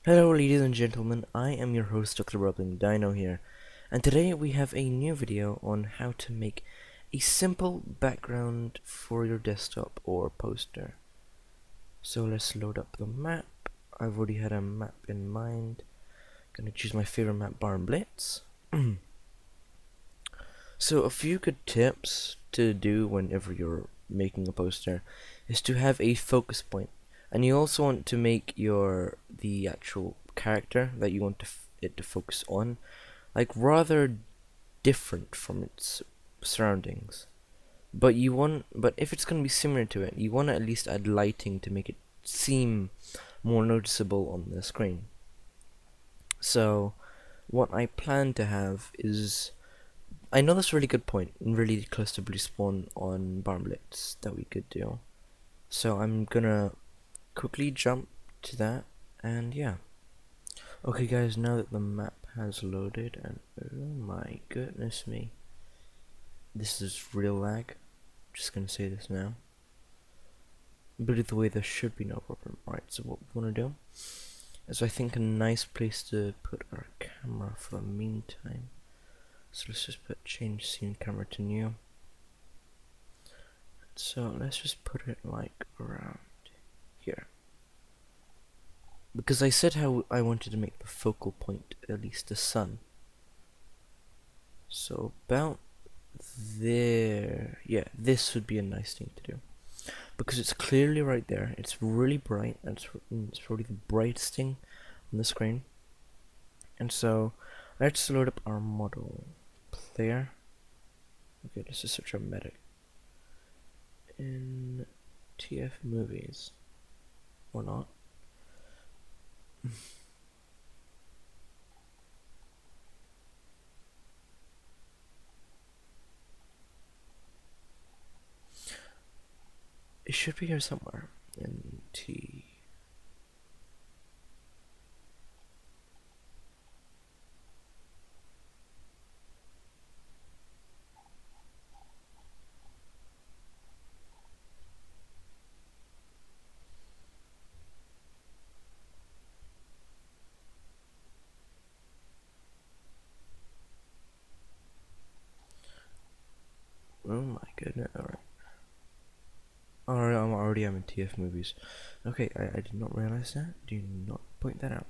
Hello ladies and gentlemen, I am your host Dr. Rubbing Dino here, and today we have a new video on how to make a simple background for your desktop or poster. So let's load up the map. I've already had a map in mind. Gonna choose my favorite map, Barn Blitz. So a few good tips to do whenever you're making a poster is to have a focus point. And you also want to make the actual character that you want it to focus on like rather different from its surroundings. But if it's gonna be similar to it, you want to at least add lighting to make it seem more noticeable on the screen. So what I plan to have is, I know that's a really good point and really close to blue spawn on Barn Blitz that we could do. So I'm gonna quickly jump to that, and yeah. Okay guys, now that the map has loaded, and oh my goodness me, this is real lag. Just gonna say this now. But either way, there should be no problem. Alright, so what we wanna do is, I think, a nice place to put our camera for the meantime. So let's just change scene camera to new. So let's just put it like around here. Because I said how I wanted to make the focal point at least the sun. So about there, yeah, this would be a nice thing to do. Because it's clearly right there, it's really bright, and it's probably the brightest thing on the screen. And so, let's load up our model player. Okay, let's just search our medic. In TF movies. Or not. It should be here somewhere. In T. Oh my goodness, alright. Alright, I'm in TF movies. Okay, I did not realize that. Do not point that out.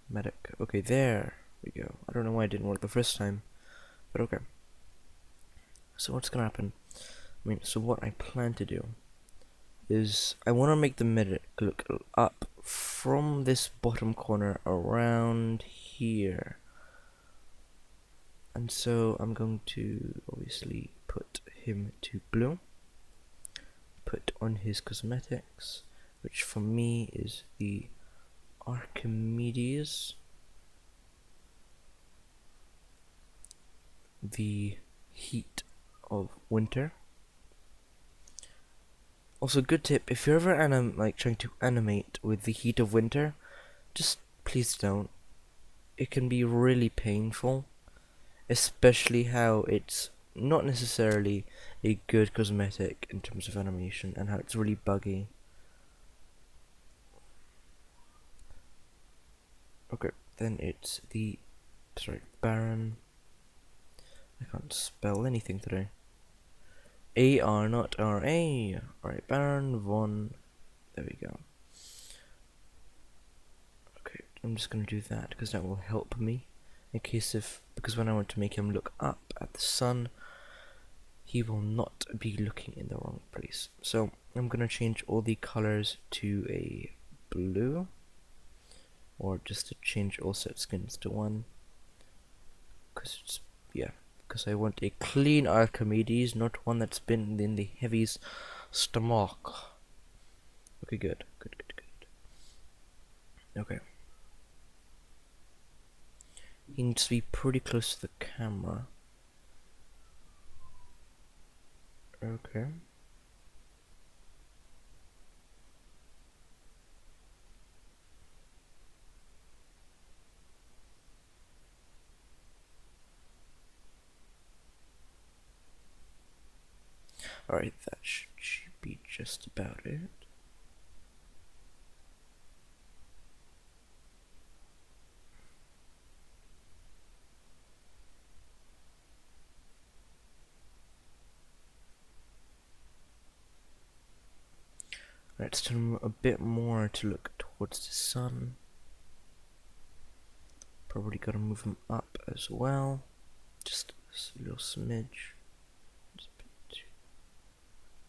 Medic. Okay, there we go. I don't know why it didn't work the first time, but okay. So what's gonna happen? So what I plan to do is, I want to make the medic look up from this bottom corner around here. And so I'm going to obviously put him to blue. Put on his cosmetics, which for me is the Archimedes, the heat of winter. Also, good tip, if you're ever trying to animate with the heat of winter, just please don't. It can be really painful, especially how it's not necessarily a good cosmetic in terms of animation, and how it's really buggy. Okay, then it's the Baron. I can't spell anything today. A-R, not R-A. Alright, Baron von. There we go. Okay, I'm just gonna do that because that will help me. Because when I want to make him look up at the sun, he will not be looking in the wrong place. So I'm gonna change all the colors to a blue, or just to change all set skins to one. Because I want a clean Archimedes, not one that's been in the heavy's stomach. Okay, good. Okay. He needs to be pretty close to the camera. Okay. Alright, that should be. be just about it. Let's turn him a bit more to look towards the sun. Probably gotta move him up as well. Just a little smidge.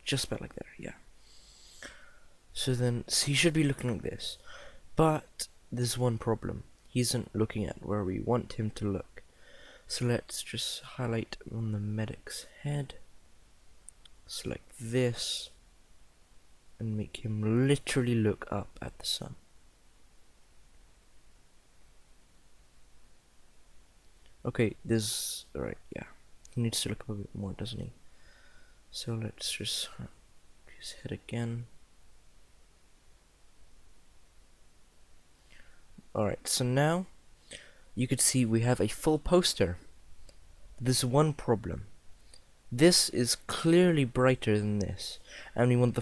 Just about like there, yeah. So he should be looking like this. But there's one problem. He isn't looking at where we want him to look. So let's just highlight on the medic's head. Select this. And make him literally look up at the sun. Okay, alright, yeah. He needs to look up a bit more, doesn't he? So let's just his head again. Alright, so now you could see we have a full poster. There's one problem. This is clearly brighter than this. And we want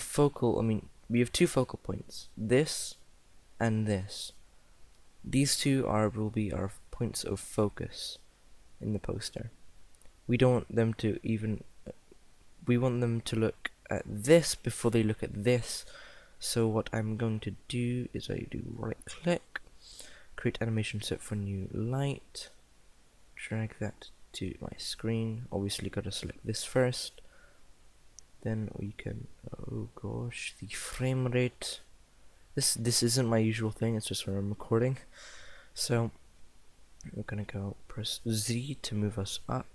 we have two focal points. This and this. These two will be our points of focus in the poster. We don't want them to we want them to look at this before they look at this. So what I'm going to do is I do right click, create animation set for new light, drag that to my screen. Obviously gotta select this first. Then we can, oh gosh, the frame rate. This isn't my usual thing, it's just when I'm recording. So we're gonna go press Z to move us up.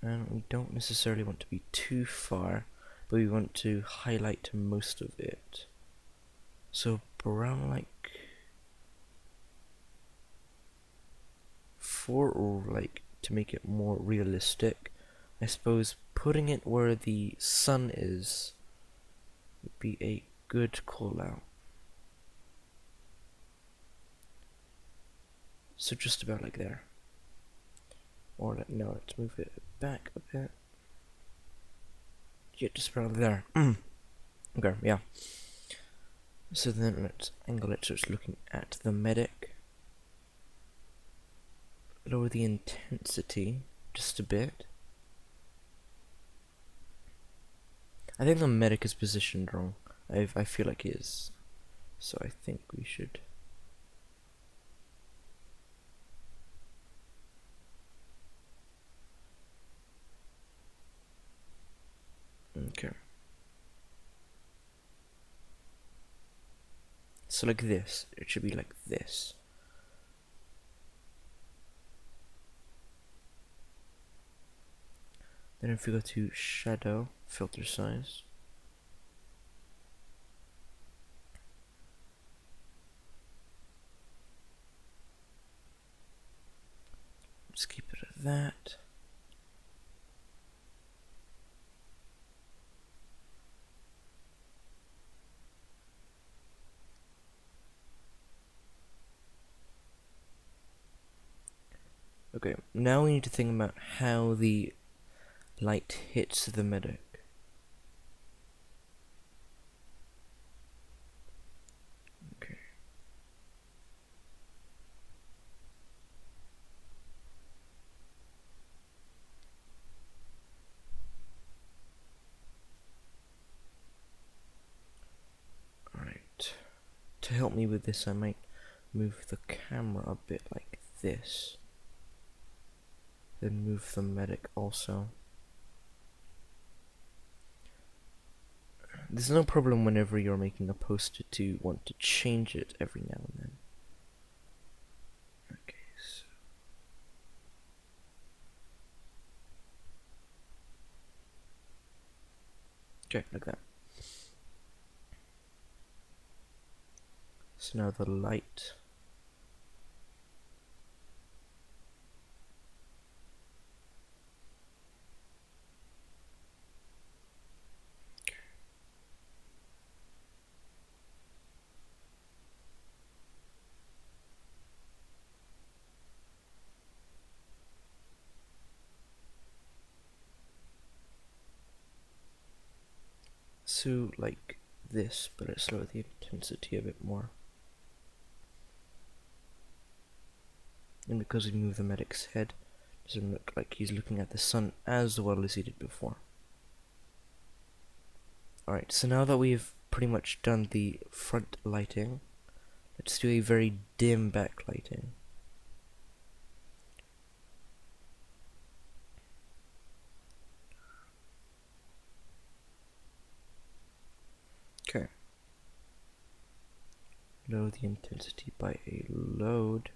And we don't necessarily want to be too far, but we want to highlight most of it. So around like 4, or like to make it more realistic, I suppose putting it where the sun is would be a good call out. So just about like there. Or no, let's move it back a bit. Yeah, just about there. Okay, yeah. So then let's angle it so it's looking at the medic. Lower the intensity just a bit. I think the medic is positioned wrong. I feel like he is. So I think we should. Okay. So like this. It should be like this. Then if we go to shadow, filter size. Just keep it at that. Okay, now we need to think about how the light hits the medic. Okay. Alright. To help me with this, I might move the camera a bit like this. Then move the medic also. There's no problem whenever you're making a poster to want to change it every now and then. Okay, so okay, like that. So now the light. So like this, but let's lower the intensity a bit more. And because we move the medic's head, it doesn't look like he's looking at the sun as well as he did before. Alright, so now that we've pretty much done the front lighting, let's do a very dim backlighting. Okay. Lower the intensity by a load.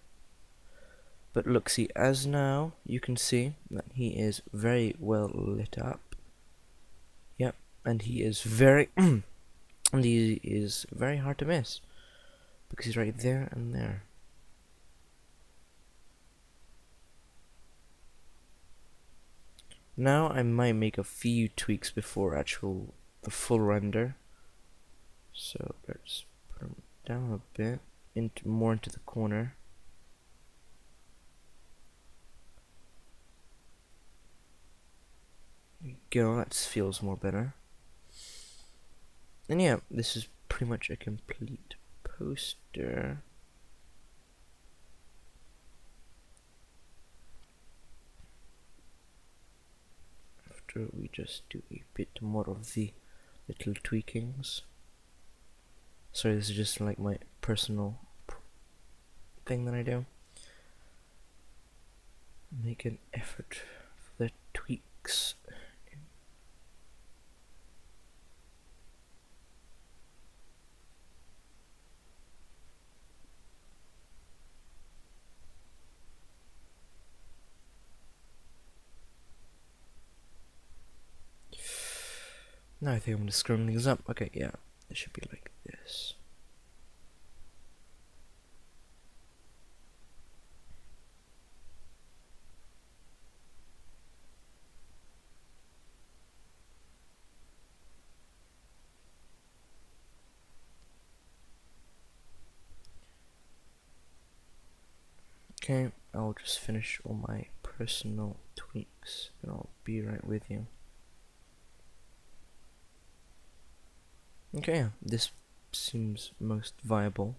But look, see, as now you can see that he is very well lit up. Yep, and he is very and he is very hard to miss because he's right there and there. Now I might make a few tweaks before the full render. So let's put him down a bit, more into the corner. There you go, that feels more better. And yeah, this is pretty much a complete poster. After we just do a bit more of the little tweakings. Sorry, this is just like my personal thing that I do. Make an effort for the tweaks. Now I think I'm just screwing things up. Okay, yeah, it should be like this. Okay, I'll just finish all my personal tweaks and I'll be right with you. Okay, this seems most viable.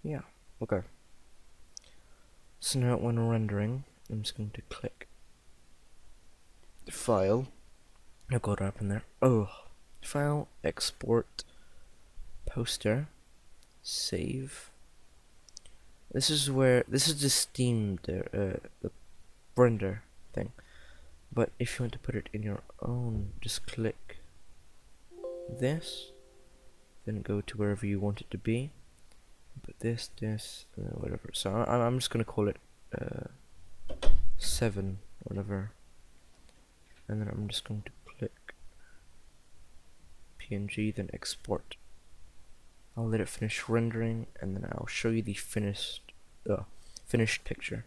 Yeah, okay. So now when rendering, I'm just going to click File. I'll go up in there. Oh, File, Export, Poster, Save. This is the Steam the render thing. But if you want to put it in your own, just click this, then go to wherever you want it to be. Put this, whatever. So I'm just gonna call it 7, whatever. And then I'm just going to click PNG, then export. I'll let it finish rendering, and then I'll show you the finished picture.